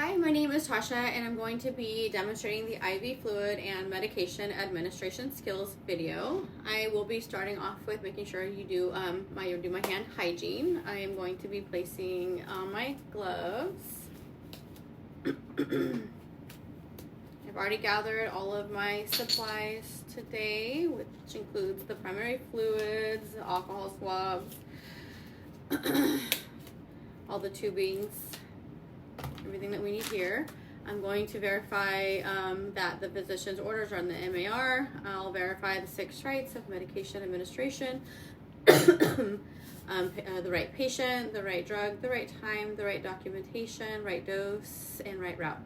Hi, my name is Tasha, and I'm going to be demonstrating the IV fluid and medication administration skills video. I will be starting off with making sure you do my hand hygiene. I am going to be placing my gloves. I've already gathered all of my supplies today, which includes the primary fluids, alcohol swabs, all the tubings, everything that we need here. I'm going to verify that the physician's orders are in the MAR. I'll verify the 6 rights of medication administration, the right patient, the right drug, the right time, the right documentation, right dose, and right route.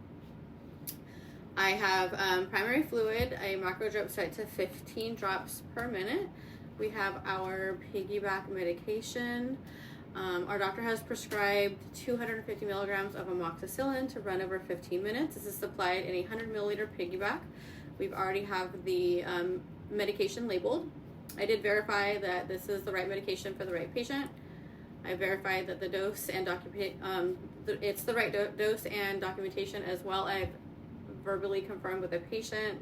I have primary fluid, a macro drip set to 15 drops per minute. We have our piggyback medication. Our doctor has prescribed 250 milligrams of amoxicillin to run over 15 minutes. This is supplied in a 100 milliliter piggyback. We've already have the medication labeled. I did verify that this is the right medication for the right patient. I verified that the dose and it's the right dose and documentation as well. I've verbally confirmed with the patient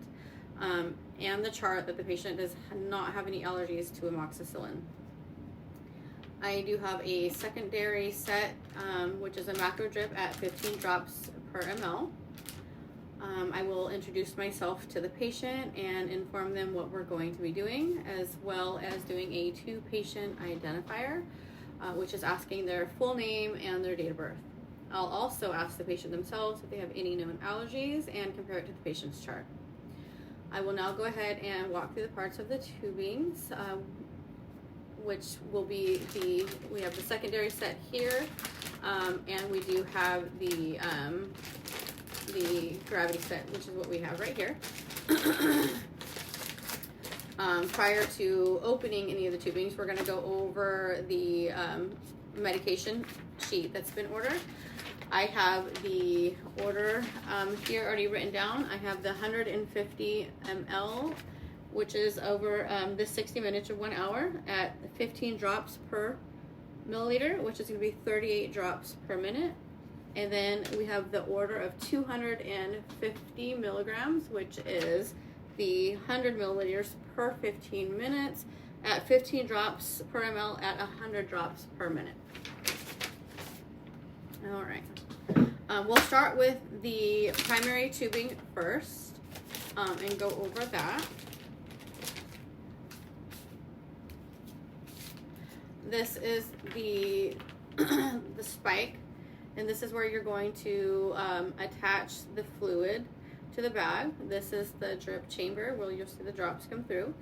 and the chart that the patient does not have any allergies to amoxicillin. I do have a secondary set, which is a macro drip at 15 drops per ml. I will introduce myself to the patient and inform them what we're going to be doing, as well as doing a 2-patient identifier, which is asking their full name and their date of birth. I'll also ask the patient themselves if they have any known allergies and compare it to the patient's chart. I will now go ahead and walk through the parts of the tubings, which will be we have the secondary set here, and we do have the gravity set, which is what we have right here. Prior to opening any of the tubings, we're going to go over the medication sheet that's been ordered. I have the order here already written down. I have the 150 ml, which is over the 60 minutes or 1 hour at 15 drops per milliliter, which is going to be 38 drops per minute. And then we have the order of 250 milligrams, which is the 100 milliliters per 15 minutes at 15 drops per ml at 100 drops per minute. All right. We'll start with the primary tubing first and go over that. This is the spike, and this is where you're going to attach the fluid to the bag. This is the drip chamber where you'll see the drops come through.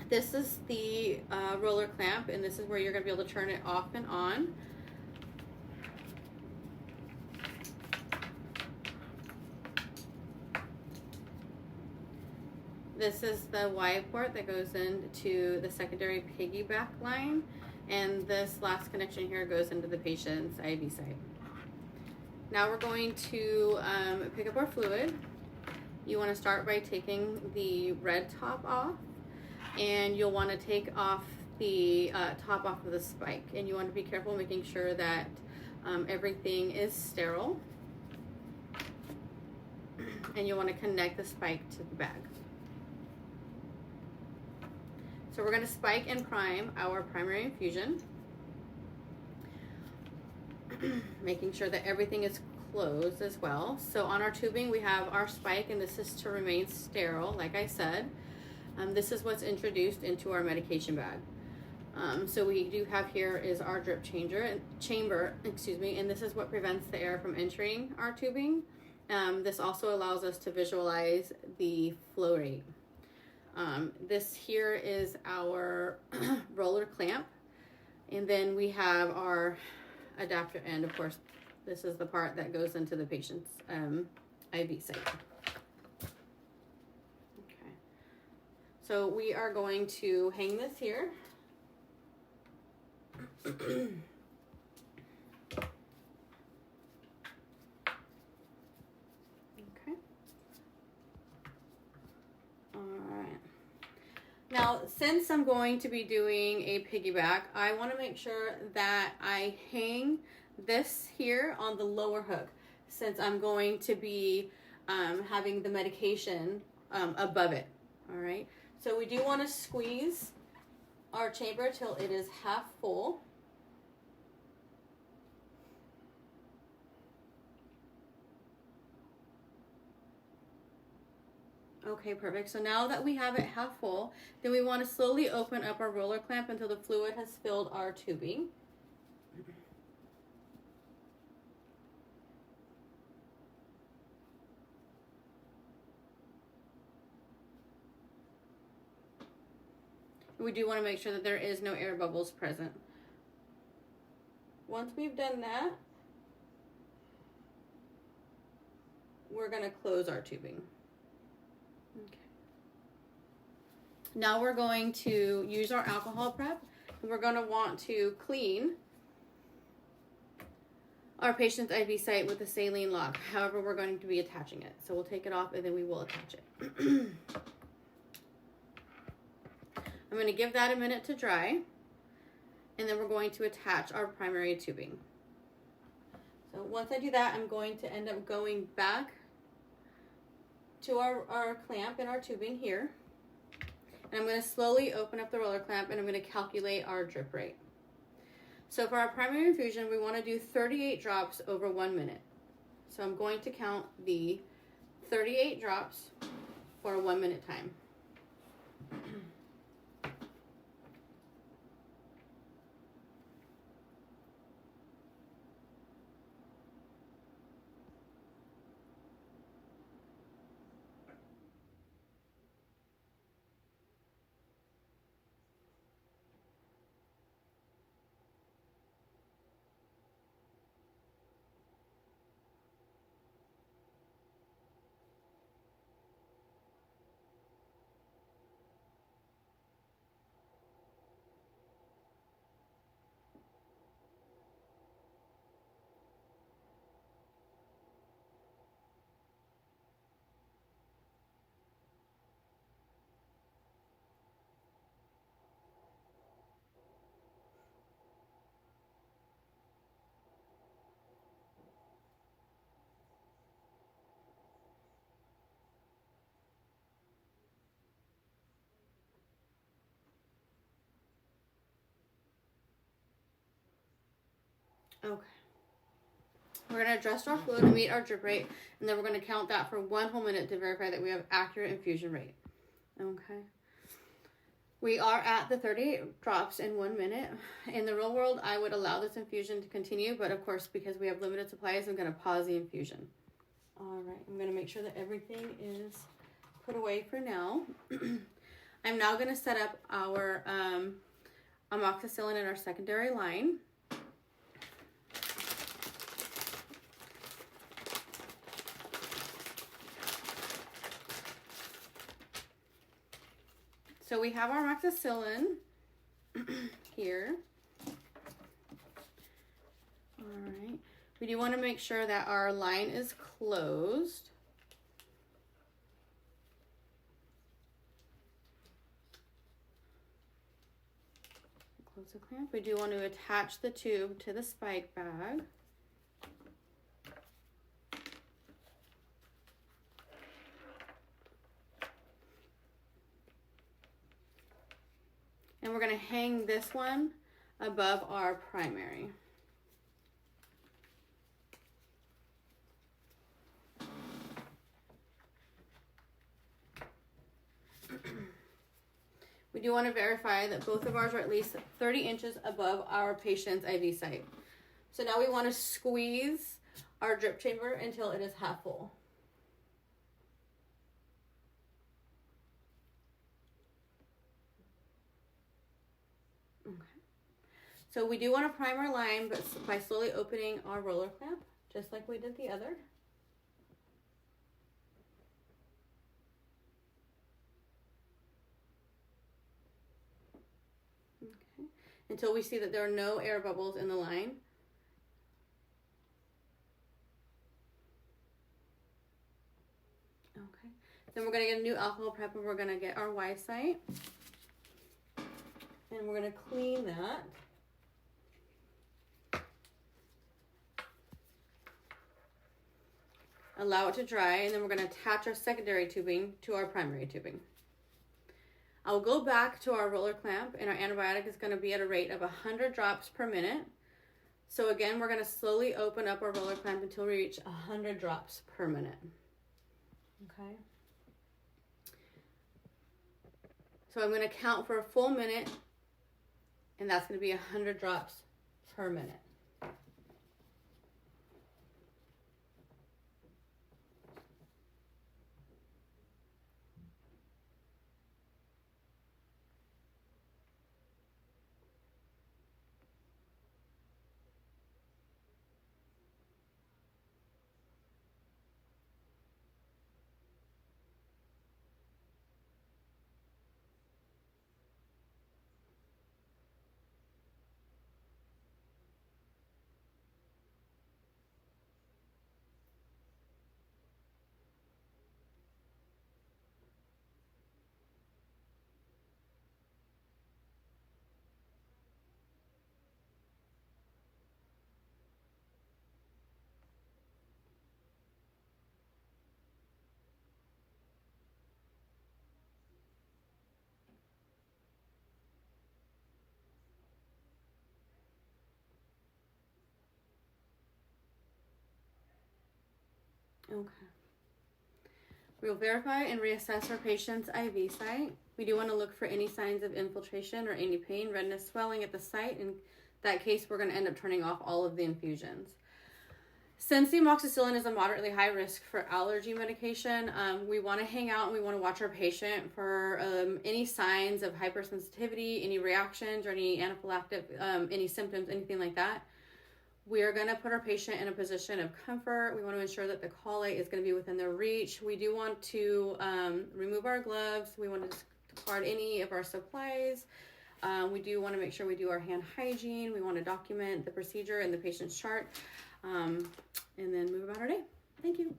This is the roller clamp, and this is where you're going to be able to turn it off and on. This is the Y port that goes into the secondary piggyback line, and this last connection here goes into the patient's IV site. Now we're going to pick up our fluid. You want to start by taking the red top off, and you'll want to take off the top off of the spike, and you want to be careful making sure that everything is sterile, and you'll want to connect the spike to the bag. So we're going to spike and prime our primary infusion, making sure that everything is closed as well. So on our tubing, we have our spike, and this is to remain sterile, like I said. This is what's introduced into our medication bag. So we do have here is our drip chamber, and this is what prevents the air from entering our tubing. This also allows us to visualize the flow rate. This here is our roller clamp, and then we have our adapter end. Of course, this is the part that goes into the patient's IV site. Okay, so we are going to hang this here. Now, since I'm going to be doing a piggyback, I want to make sure that I hang this here on the lower hook, since I'm going to be having the medication above it. All right, so we do want to squeeze our chamber till it is half full. Okay, perfect. So now that we have it half full, then we want to slowly open up our roller clamp until the fluid has filled our tubing. We do want to make sure that there is no air bubbles present. Once we've done that, we're going to close our tubing. Okay. Now we're going to use our alcohol prep, and we're going to want to clean our patient's IV site with a saline lock. However, we're going to be attaching it. So we'll take it off and then we will attach it. I'm going to give that a minute to dry, and then we're going to attach our primary tubing. So once I do that, I'm going to end up going back to our clamp and our tubing here. And I'm going to slowly open up the roller clamp, and I'm going to calculate our drip rate. So for our primary infusion, we want to do 38 drops over 1 minute. So I'm going to count the 38 drops for a 1 minute time. Okay. We're going to adjust our fluid to meet our drip rate, and then we're going to count that for 1 whole minute to verify that we have accurate infusion rate. Okay. We are at the 38 drops in 1 minute. In the real world, I would allow this infusion to continue, but of course, because we have limited supplies, I'm going to pause the infusion. All right. I'm going to make sure that everything is put away for now. I'm now going to set up our amoxicillin in our secondary line. So we have our amoxicillin here. All right. We do want to make sure that our line is closed. Close the clamp. We do want to attach the tube to the spike bag. And we're going to hang this one above our primary. We do want to verify that both of ours are at least 30 inches above our patient's IV site. So now we want to squeeze our drip chamber until it is half full. Okay. So we do want to prime our line, but by slowly opening our roller clamp, just like we did the other. Okay. Until we see that there are no air bubbles in the line. Okay. Then we're going to get a new alcohol prep, and we're going to get our Y site. And we're going to clean that. allow it to dry, and then we're going to attach our secondary tubing to our primary tubing. I'll go back to our roller clamp, and our antibiotic is going to be at a rate of 100 drops per minute. So again, we're going to slowly open up our roller clamp until we reach 100 drops per minute. Okay. So I'm going to count for a full minute, and that's going to be 100 drops per minute. Okay. We'll verify and reassess our patient's IV site. We do want to look for any signs of infiltration or any pain, redness, swelling at the site. In that case, we're going to end up turning off all of the infusions. Since the amoxicillin is a moderately high risk for allergy medication, we want to hang out and we want to watch our patient for any signs of hypersensitivity, any reactions, or any anaphylactic, any symptoms, anything like that. We are going to put our patient in a position of comfort. We want to ensure that the callate is going to be within their reach. We do want to remove our gloves. We want to discard any of our supplies. We do want to make sure we do our hand hygiene. We want to document the procedure in the patient's chart, and then move about our day. Thank you.